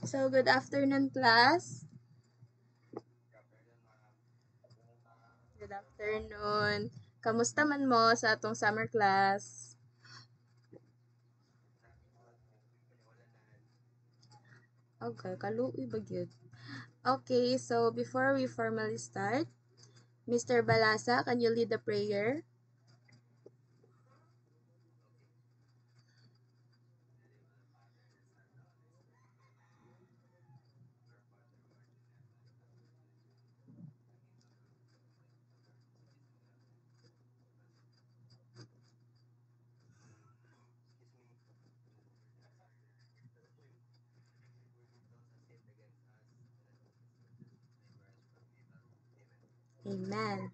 So, good afternoon, class. Good afternoon. Kamusta man mo sa atong summer class? Okay, kaluoy ba gyud? Okay, so before we formally start, Mr. Balasa, can you lead the prayer? Amen.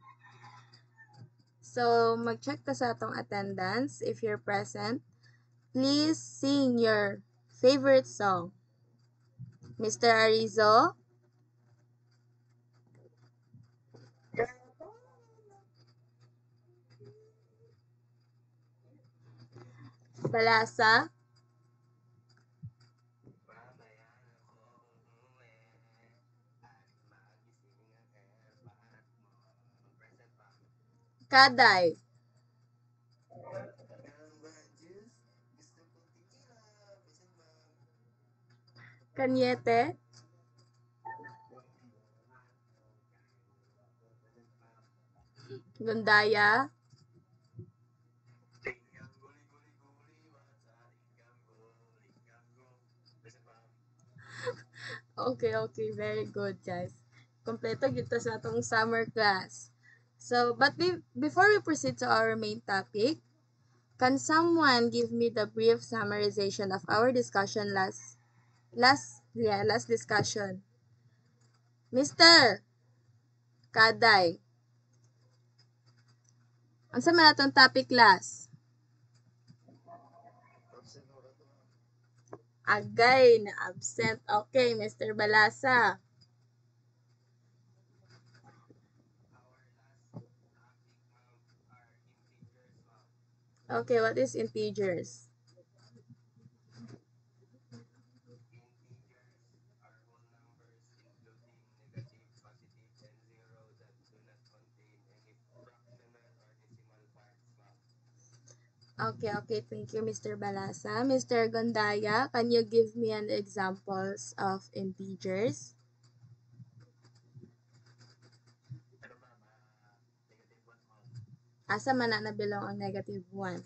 So, mag-check ta sa atong attendance. If you're present, please sing your favorite song. Mr. Arizo, Balasa, Kaday, Kanyete, Gundaya. Okay, very good, guys. Kompleto gito sa atong summer class. So, but before we proceed to our main topic, can someone give me the brief summarization of our discussion last discussion? Mr. Kaday, unsa man atong topic last? Agay na absent. Okay, Mr. Balasa. Okay, what is integers? Okay, thank you, Mr. Balasa. Mr. Gondaya, can you give me an examples of integers? Asa man na nabilong ang negative 1?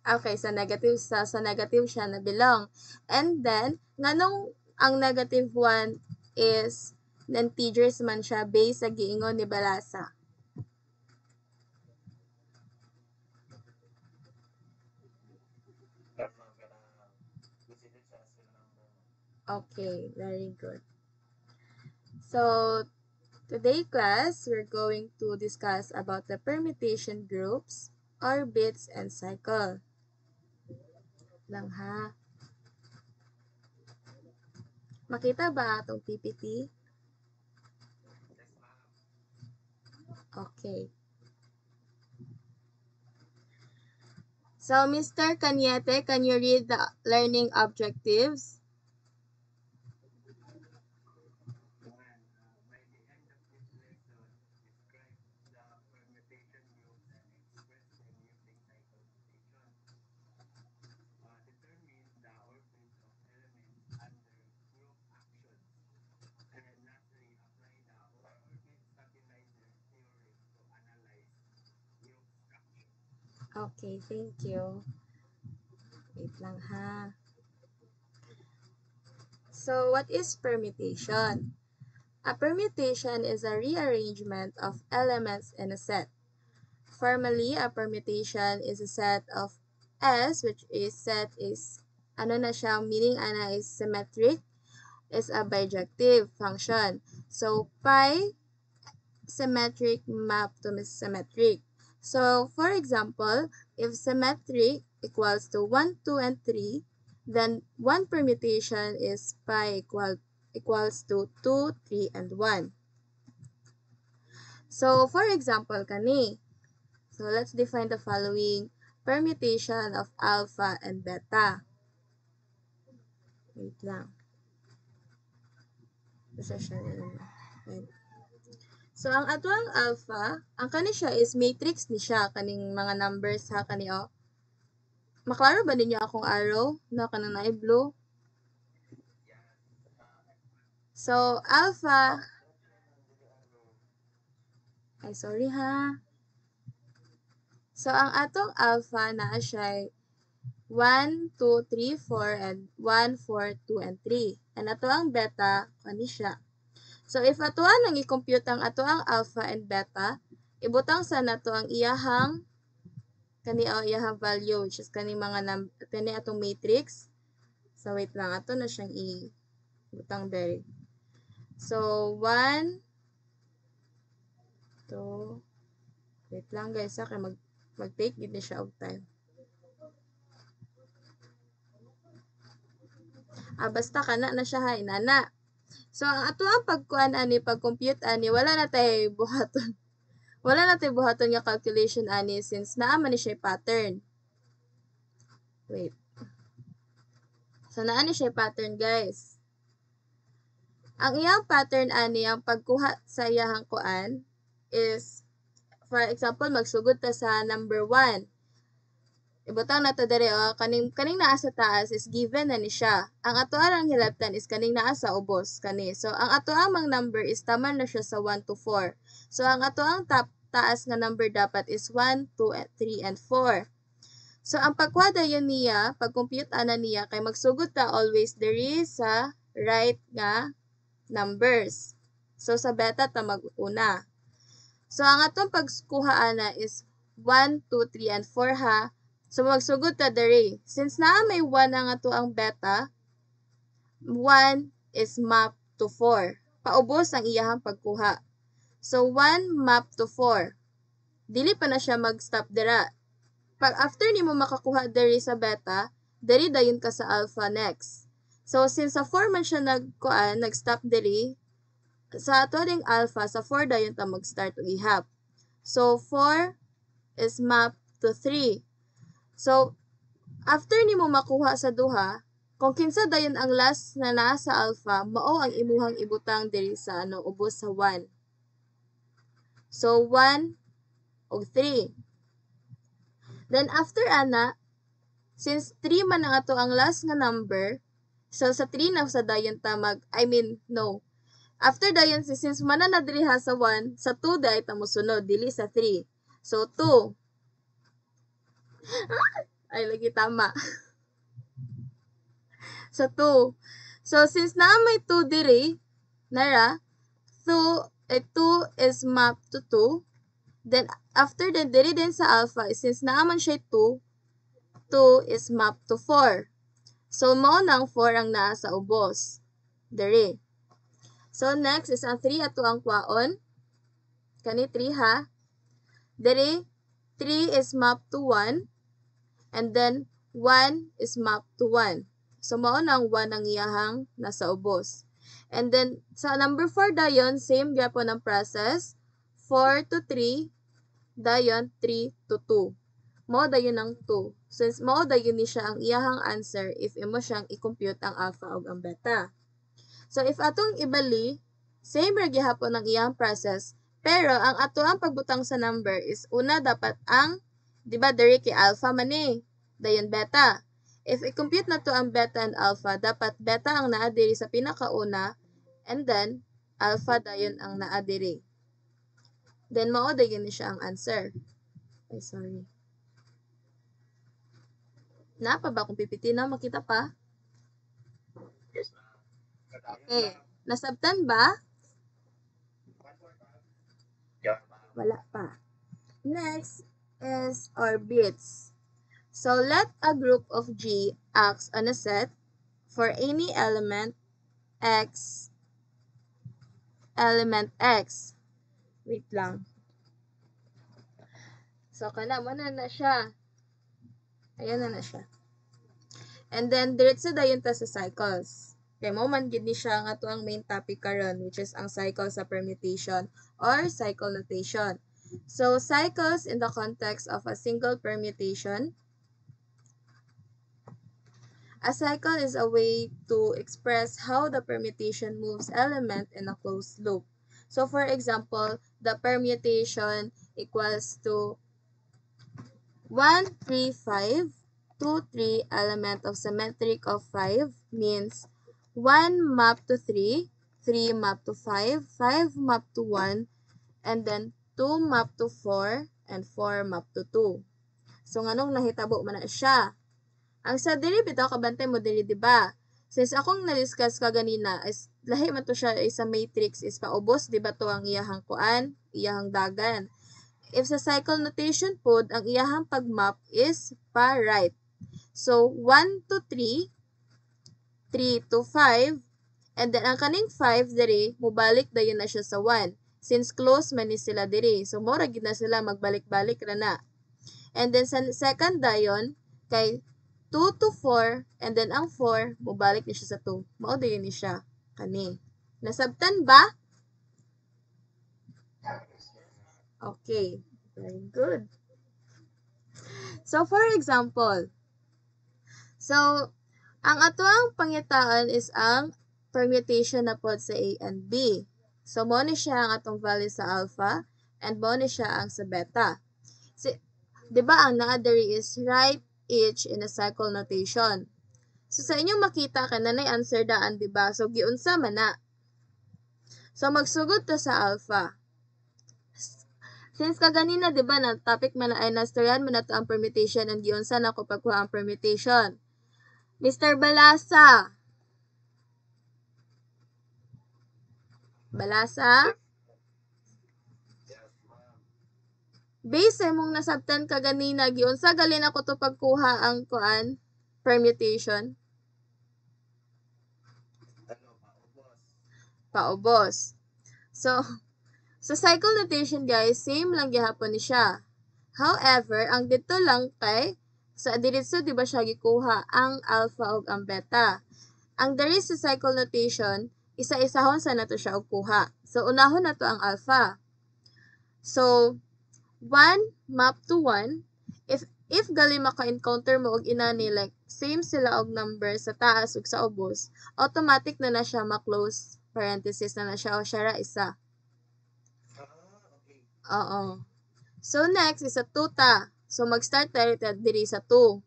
Okay, sa negative siya nabilong. And then, nganong ang negative 1 is integers man siya based sa giingon ni Balasa? Okay, very good. So, today class, we're going to discuss about the permutation groups, orbits, and cycle. Lang ha. Makita ba atong PPT? Okay. So, Mr. Cañete, can you read the learning objectives? Okay, thank you. Wait lang ha. So, what is permutation? A permutation is a rearrangement of elements in a set. Formally, a permutation is a set of S, which is set is, ano na siya, meaning ana is symmetric, is a bijective function. So, pi symmetric map to symmetric. So, for example, if symmetric equals to 1, 2, and 3, then one permutation is pi equals to 2, 3, and 1. So, for example, kani, So let's define the following permutation of alpha and beta. Wait lang. So ang atuang alpha, ang kani siya is matrix ni siya kaning mga numbers ha kani o. Maklaro ba ninyo akong arrow na kanang na blue? So alpha sorry ha. So ang atong alpha naa siya 1, 2, 3, 4, and 1, 4, 2, and 3. And ato ang beta, kani siya. So, if ato ang i-compute ang ato ang alpha and beta, ibutang sa nato ang iyahang iyahang value, which is kani atong matrix. So, wait lang, ato na siyang ibutang dere. So, 1, 2, wait lang guys, kaya mag-take gid ni siya og time. Basta kana na siya ha, inana. So, ang ato ang pagkuan ani, pag-compute ani, wala na tayo buhaton. Wala na tayo buhaton nga calculation ani since naaman ni siya pattern. Wait. So, naani siya pattern guys. Ang iyang pattern ani, ang pagkuha sa iyahang kuan is, for example, magsugod ta sa number 1. Ibutang na to dere kaning naa sa taas is given na ni siya. Ang ato arang hilabtan is kaning naa sa ubos kani. So ang ato amang number is taman na siya sa 1 to 4. So ang ato ang taas nga number dapat is 1, 2, 3 and 4. So ang pagkuha yun niya, pag-compute ana niya kay magsugod ta always dere sa right nga numbers. So sa beta ta mag-una. So ang atong pagkuha ana is 1, 2, 3 and 4 ha. So, magsugod ta dere. Since naa may 1 ang ato ang beta, 1 is map to 4. Paubos ang iyahang pagkuha. So, 1 map to 4. Dili pa na siya mag-stop dira. Pag after nimo makakuha dere sa beta, dere dayon ka sa alpha next. So, since sa 4 man siya nag-stop dere, sa ato ding alpha, sa 4 dayon ta mag-start og ihap. So, 4 is map to 3. So, after nimo makuha sa duha, kung kinsa dayon ang last na naa sa alpha, mao ang imuhang ibutang diri sa ubos sa 1. So, 1 og 3. Then, after ana, since 3 man ang ato ang last nga number, so sa 3 na sa dayon ta After dayon, since mana na diri ha sa 1, sa 2 dayon ta mosunod, dili sa 3. So, 2. Ay, lagi tama. So, 2. So, since na may 2 diri, nara, 2 is mapped to 2. Then, after then, diri din sa alpha, since naaman siya 2, 2 is mapped to 4. So, mo nang 4 ang naa sa ubos. Diri. So, next is ang 3 ato ang kwaon. Kani 3 ha. Diri, 3 is mapped to 1. And then, 1 is mapped to 1. So, mao nang 1 ang iyahang nasa ubos. And then, sa number 4 dayon, same gyapon ang process. 4 to 3, dayon 3 to 2. Mao dayon ang 2. Since mao dayon ni siya ang iyahang answer if imo siyang i-compute ang alpha ug ang beta. So, if atong ibali, same ra gyapon ang iyahang process, pero ang ato ang pagbutang sa number is una dapat ang diba, diri kay alpha man dayon beta. If i-compute na to ang beta and alpha, dapat beta ang naa diri sa pinakauna, and then, alpha dayon ang naa diri. Then, mao dayon ni siya ang answer. Ay, sorry. Napa ba kung pipitin na? Makita pa? Okay. Nasabtan ba? Wala pa. Next is orbits. So, let a group of G acts on a set for any element X. Wait lang. So, kana mo na siya. Ayan na siya. And then, diretso dayon ta sa cycles. Kaya mo man gid ni siya nga to ang main topic karon, which is ang cycle sa permutation or cycle notation. So, cycles in the context of a single permutation. A cycle is a way to express how the permutation moves element in a closed loop. So, for example, the permutation equals to 1, 3, 5, 2, 3 element of symmetric of 5 means 1 map to 3, 3 map to 5, 5 map to 1, and then 2 map to 4, and 4 map to 2. So, nganong nahitabo man na siya? Ang sa diri bitaw kabantay mo diri, di ba? Since akong na-discuss ka ganina, is lahi man to siya sa matrix is paubos, di ba to ang iyahang kuan, iyahang dagan. If sa cycle notation pod, ang iyahang pag-map is pa-right. So 1 to 3, 3 to 5, and then ang kaning 5 diri, mubalik dayon na siya sa 1. Since close man ni sila diri, so mora gid na sila magbalik-balik ra na. And then sa second dayon, kay 2 to 4, and then ang 4, mubalik ni siya sa 2. Mao dayon ni siya. Kani. Nasabtan ba? Okay. Very good. So, for example, ang atoang pangitaan is ang permutation na pod sa A and B. So, mo ni siya ang atong value sa alpha, and mo ni siya ang sa beta. Di ba ang naa-diri is write each in a cycle notation. So, sa inyong makita ka na answer daan, di ba? So, giunsa man na. So, magsugod to sa alpha. Since kaganina, di ba, na topic man ay nastoryan man na to ang permutation and giunsa na ko pagkuha ang permutation. Mr. Balasa. Balasa? Base mong nasabtan kaganina, giunsa galin ako to pagkuha ang kuan permutation. Paubos. So, sa cycle notation guys, same lang gihapon ni siya. However, ang dito lang kay sa diretso di ba siya gikuha ang alpha ug ang beta. Ang diri sa cycle notation, isa-isahon sa nato siya og kuha. So unahon nato ang alpha. So 1 map to 1, if gali maka-encounter mo og inani like same sila og number sa taas ug sa ubos, automatic na siya ma-close parenthesis na siya o siya ra isa. Oo. So next is sa 2 ta. So mag-start tayo diri sa 2.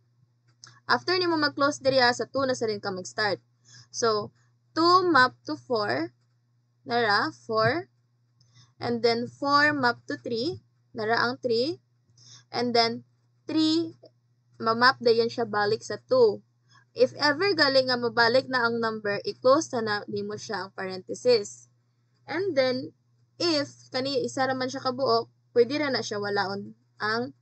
After nimo mag-close diri sa 2 na sa rin ka mag-start. So 2 map to 4, nara 4, and then 4 map to 3, nara ang 3, and then 3 mamap dayon siya balik sa 2. If ever galing nga mabalik na ang number, i-close na nimo siya ang parenthesis. And then if kani isa ra man siya kabuok, pwede ra na siya walaon ang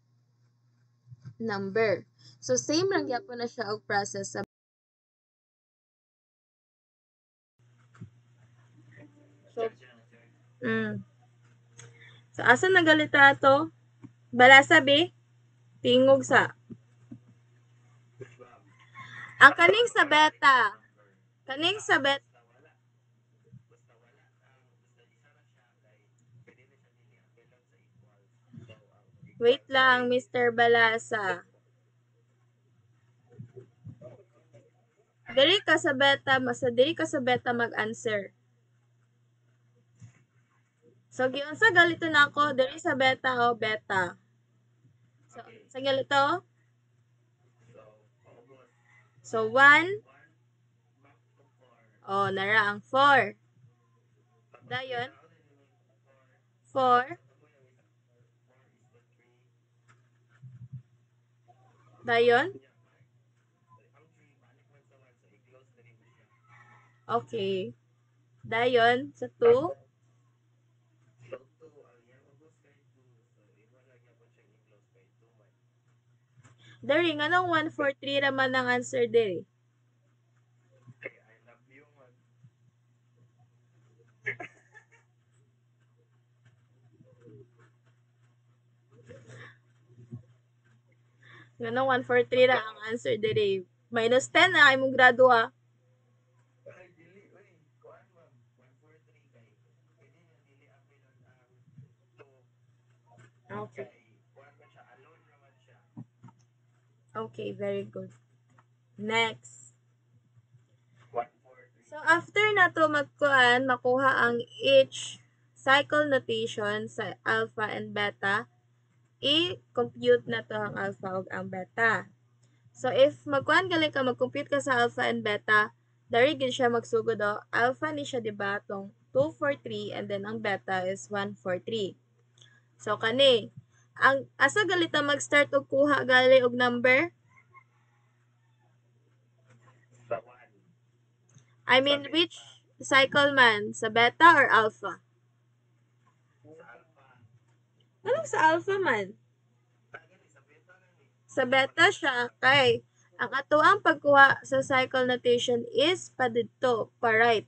number. So same lang gyapon na siya og process sa So asa nagalita to? Balasa be? Tingog sa. Ang kaning sa beta. Kaning sa beta. Wait lang, Mr. Balasa. Diri ka sa beta mag-answer. So giunsa galito na ako diri sa beta o beta. So sa galito? So 1 nara ang 4. Dayon 4. Dayon? Okay. Dayon sa 2. Dari nga nang 143 raman ang answer diri. Nga nang 143 ra ang answer diri. Minus 10 na imong grado ha. Okay. Okay, very good. Next. So, after na to makuha ang each cycle notation sa alpha and beta, i-compute na to ang alpha ug ang beta. So, if mag-compute ka sa alpha and beta, dari gid siya magsugod o. Alpha ni siya, diba? Tong 2, 4, 3, and then ang beta is 1, 4, 3. So, kani, ang asa galita mag-start og kuha gali og number? I mean, which cycle man? Sa beta or alpha? Anong sa alpha man? Sa beta siya, kay ang atoang pagkuha sa cycle notation is padidto, pa-right.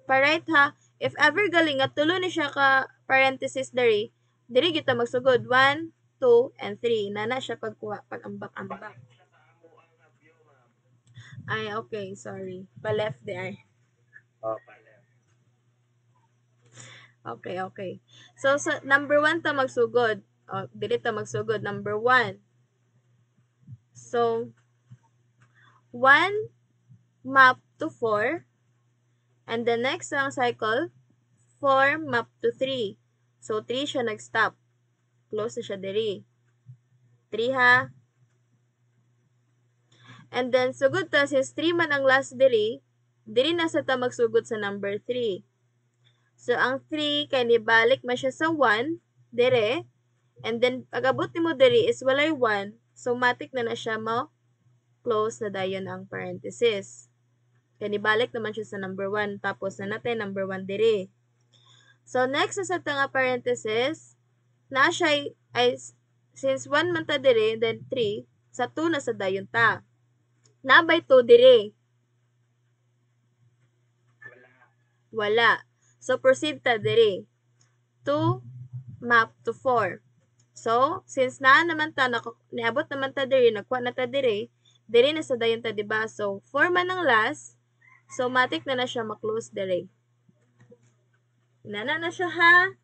Pa-right ha. If ever galing at tulo ni siya ka parenthesis diri kita magsugod 1, 2, and 3. Nana siya pagkuha, pag-ambak-ambak. Ay, okay, sorry. Pa-left di ay. Okay, okay. So, sa number 1 ta magsugod. Dili ta magsugod. Number 1. So, 1 map to 4. And the next ang cycle, 4 map to 3. So, 3 siya nag-stop. Close na siya diri. 3 ha. And then, sugod ta, since 3 man ang last diri na sa ta magsugod sa number 3. So, ang 3, kay nibalik man siya sa 1, dire. And then, pag-abot mo diri is walay 1. So, matik na siya mo close na dayon ang parenthesis. Kaya nibalik naman siya sa number 1. Tapos, na natin number 1 diri. So, next sa nga parenthesis, na siya ay, since 1 man ta diri, then 3, sa 2 na sa dayon ta. Na by 2 diri? Wala. So, proceed ta diri. 2 map to 4. So, since na naman ta, niabot naman ta diri, nagkuha na ta diri na sa dayon ta, diba? So, 4 man ang last. So, matik na siya maklose diri. Nana na siya ha.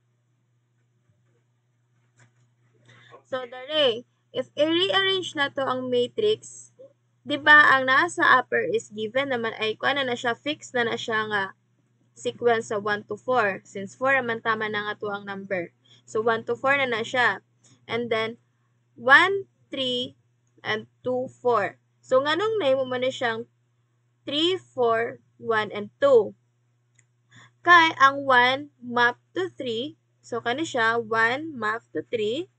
So, diri, if i-rearrange na to ang matrix, diba, ang nasa upper is given naman ay kuha na siya, fix na siya nga sequence sa 1 to 4. Since 4 naman tama na nga to ang number. So, 1 to 4 na siya. And then, 1, 3, and 2, 4. So, nganong name mo na siyang 3, 4, 1, and 2. Kay, ang 1 map to 3. So, kani siya, 1 map to 3.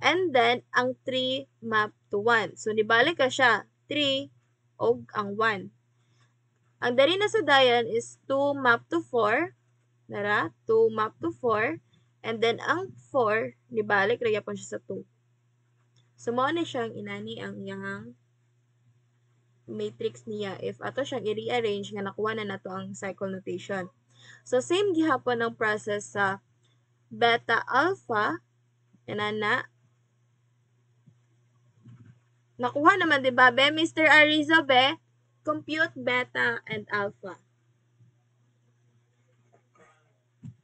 And then, ang 3 map to 1. So, nibalik ka siya, 3, og ang 1. Ang dari na sa dayan is 2 map to 4. Nara, 2 map to 4. And then, ang 4, nibalik, nagyapon siya sa 2. So, mao na siyang inani ang iyang matrix niya if ato siyang i-rearrange nga nakuha na nato ang cycle notation. So, same gihapon ang process sa beta alpha. Yanana. Nakuha naman, diba, be? Mr. Arizo, be? Compute beta and alpha.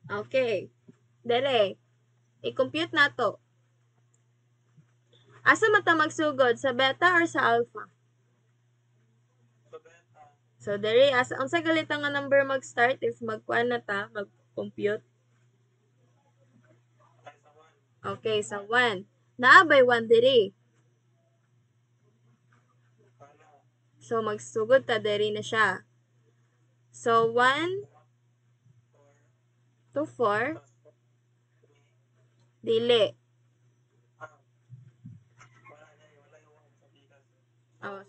Okay. Dere. I-compute na to. Asa man ta magsugod? Sa beta or sa alpha? So, dere, unsa galit nga number mag-start if magkuan na ta, mag-compute? Okay, sa 1. Naabay 1 diri. So, magsugod ta, diri na siya. So, 1 to 4. Dili.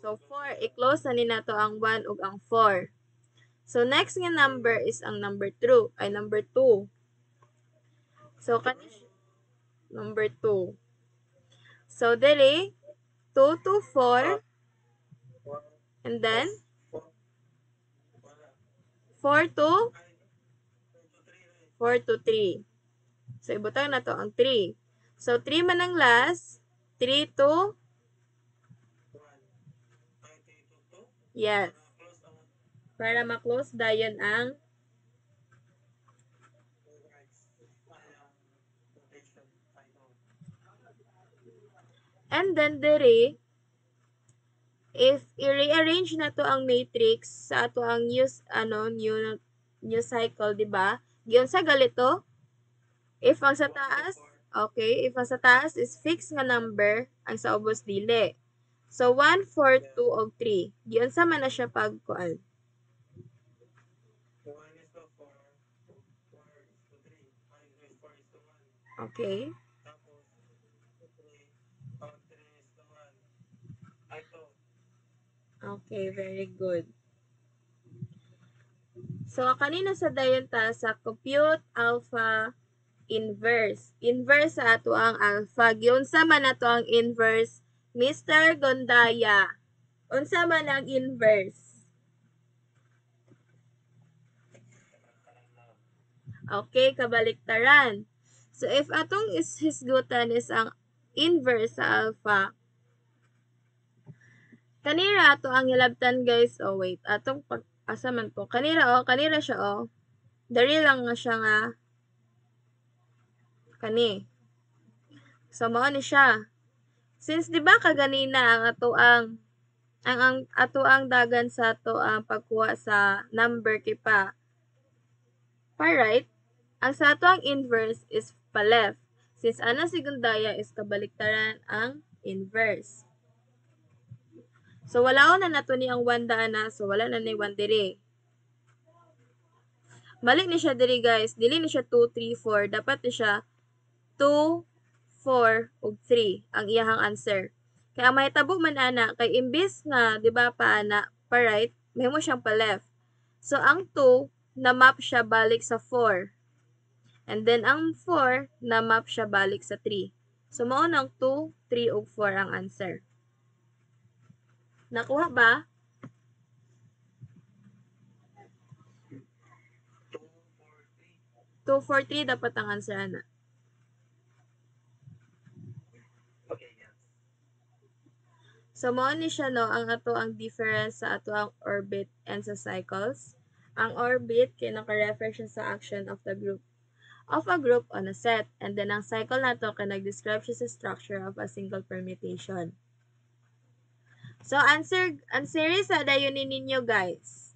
So, 4. I-close na ni nato ang 1 ug ang 4. So, next nga number is ang number 2. Ay, number 2. So, number 2. So, dili, 2 to 4. And then, 4 to 3. So, ibutang na to ang 3. So, 3 man ang last. 3 to? Yes. Para ma-close dayon ang And then dere, if i-rearrange na to ang matrix sa ato ang new cycle, di ba? Giyon sa galito, if ang sa taas, okay, if ang sa taas is fixed nga number, ang sa ubos dili. So 1, 4, 2 og 3. Giyon sa man na siya pagkuan. Okay? Okay, very good. So, kanina sa dayon ta sa compute alpha inverse. Inverse sa ato ang alpha. Giunsa man ato ang inverse, Mr. Gondaya. Unsa man ang inverse? Okay, kabaliktaran. So, if atong hisgutan is ang inverse sa alpha, kanira ato ang hilabtan guys. Oh, wait. Atong asa man po. Kanira siya Dari lang nga siya nga kani. So, mao ni siya. Since 'di ba kaganina ang ato ang dagan sa ato ang pagkuha sa number kay pa right, ang sa ato ang inverse is pa left. Since ana segundaya is kabaliktaran ang inverse. So wala na nato ni ang 1 daan na, so wala na ni 1 diri. Balik ni siya diri guys, dili ni siya 2, 3, 4, dapat ni siya 2, 4 ug 3 ang iyahang answer. Kaya ang mahitabo man ana kay imbis nga di ba pa ana pa right, mahimo siyang pa left. So ang 2 na map siya balik sa 4. And then ang 4 na map siya balik sa 3. So mao nang 2, 3 ug 4 ang answer. Nakuha ba? 2, 4, 3 dapat ang answer ana. So, mao ni siya no, ang ato ang difference sa ato ang orbit and sa cycles. Ang orbit kay naka-refer siya sa action of a group on a set. And then ang cycle nato kay nag-describe siya sa structure of a single permutation. So, answer sa dayon ninyo guys.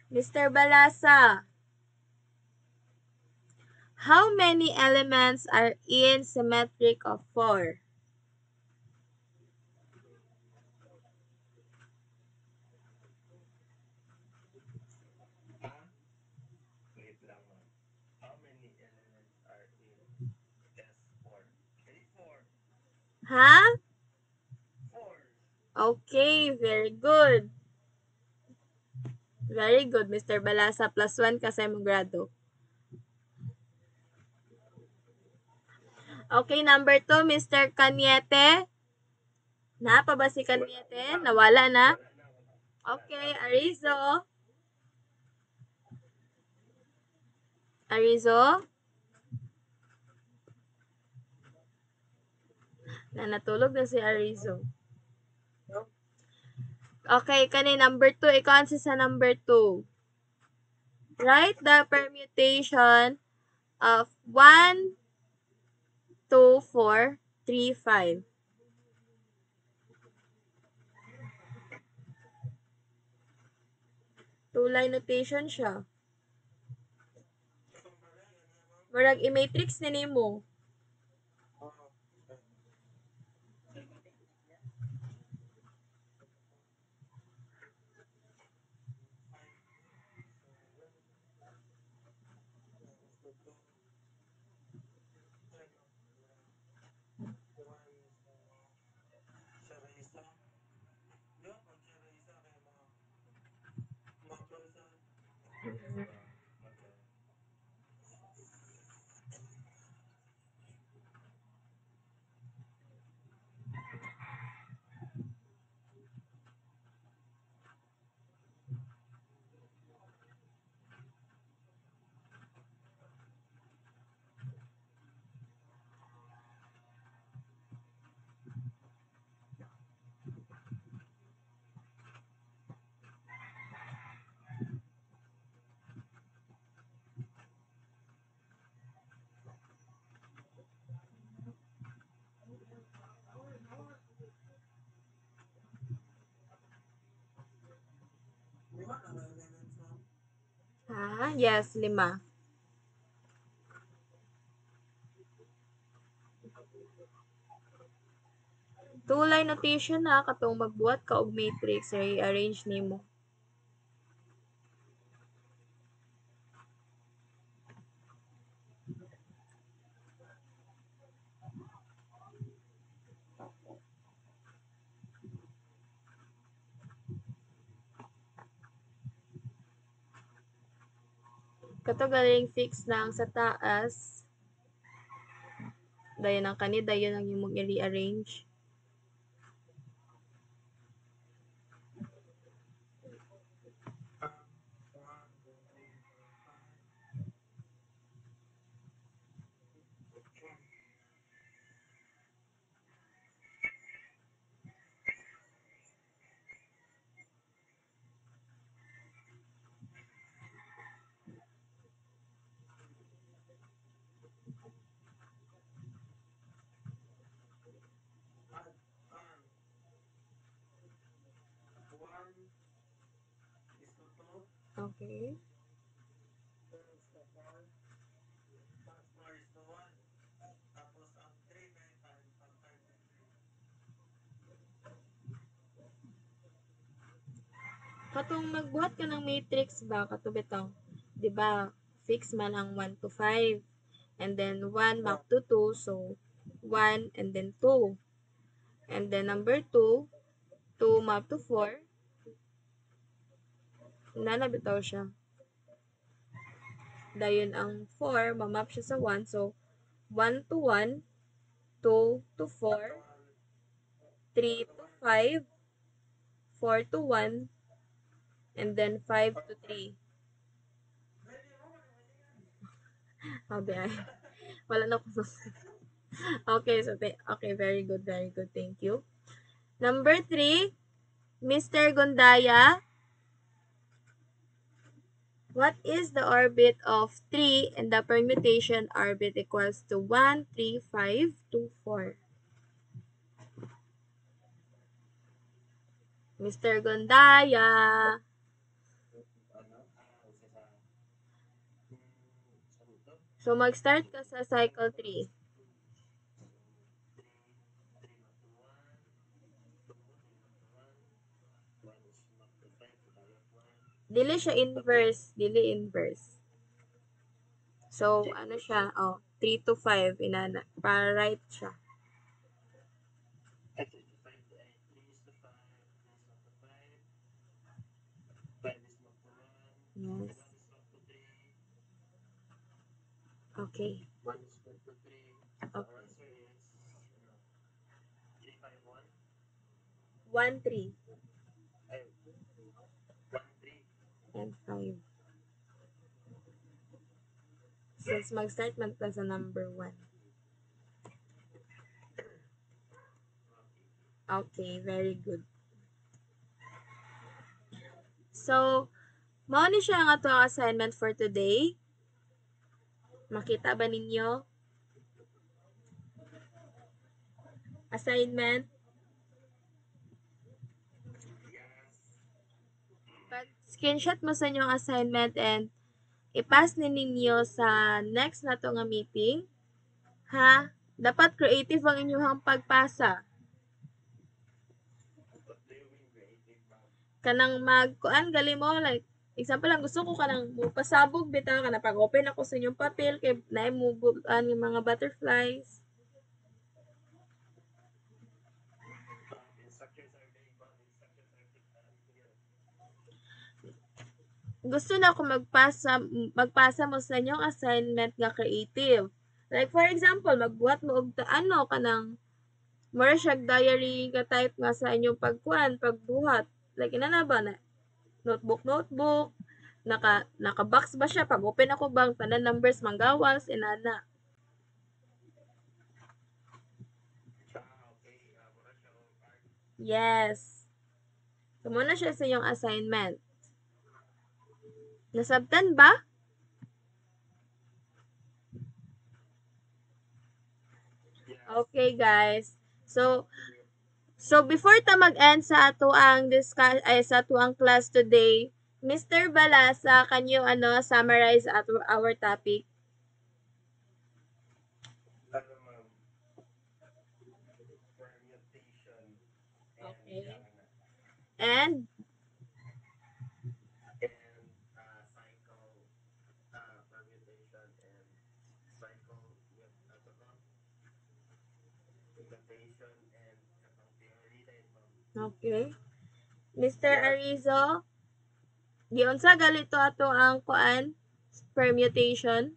Mr. Balasa, how many elements are in symmetric of 4? Ha? Okay, very good. Very good, Mr. Balasa. +1 ka sa imong grado. Okay, number 2, Mr. Cañete. Na pa ba si Cañete? Nawala na? Okay, Arizo. Arizo? Natulog na si Arizo. Okay, kani number 2. Ikaw answer sa number 2. Write the permutation of 1, 2, 4, 3, 5. Two-line notation siya. Murag i-matrix na nimo. Ha? Yes, 5. Two-line notation na katong magbuhat ka og matrix, i-arrange nimo. Kato galing fix lang sa taas. Dayon ang kani, dayon ang imong i-rearrange. Okay. Katong nagbuhat ka ng matrix ba, kato bitaw, di ba, fix man ang 1 to 5. And then 1 map to 2, so 1 and then 2. And then number 2, 2 map to 4. Nanabitaw siya. Dayon ang 4, mamap siya sa 1. So, 1 to 1, 2 to 4, 3 to 5, 4 to 1, and then 5 to 3. Sabi ay, wala na ko. Okay, so, okay, very good, very good. Thank you. Number 3, Mr. Gondaya, what is the orbit of 3 and the permutation orbit equals to 1, 3, 5, 2, 4? Mr. Gondaya. So, mag-start ka sa cycle 3. Dili siya inverse. Dili inverse. So, ano siya? Oh, 3 to 5. Inana. Para right siya. Yes. Okay. Okay. 1, 3, and 5. Since mag-start man ta sa number 1. Okay, very good. So, mao ni siya ang ato assignment for today. Makita ba ninyo? Assignment. Pag-screenshot mo sa inyong assignment and i-pass ni ninyo sa next na to nga meeting. Ha? Dapat creative ang inyong pagpasa. Kanang magkuan gali mo, like example lang, gusto ko kanang pasabog bitaw kana pag open ako sa inyong papel kay naay mo yung mga butterflies. Gusto na ako magpasa mo sa inyong assignment nga creative. Like for example, magbuhat mo og ano kanang mura siya diary ka type nga sa inyong pagbuhat. Like inana ba na notebook, naka-box ba siya? Pag open ako bang tanan numbers manggawas, inana. Yes. So, muna siya sa iyong assignment. Nasabtan ba? Okay, guys. So before ta mag-end sa ato ang sa ato ang class today, Mr. Balasa, can you summarize our topic? Okay. And okay. Mr. Arizo, giunsa galito ato ang kuan permutation?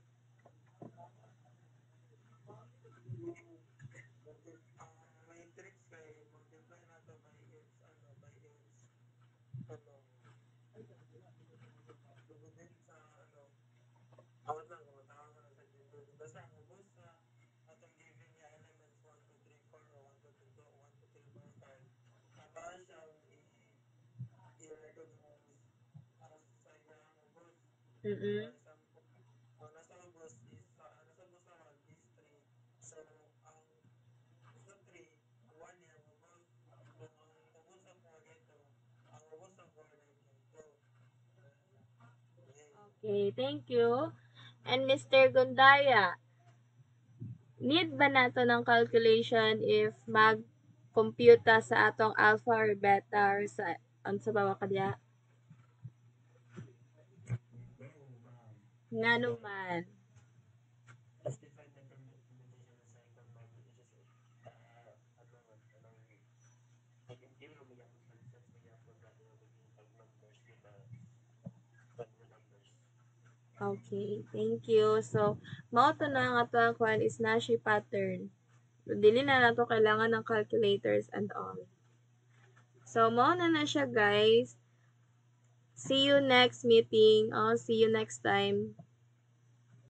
Mm-mm. Okay, thank you. And Mr. Gundaya, need ba nato ng calculation if mag-computa sa atong alpha or beta or sa bawah kadya? Ngano man? Okay, thank you. So, mao to na ang atong kuan is Nashi pattern. Dili na nato kailangan ng calculators and all. So, mao na siya guys. See you next meeting. See you next time.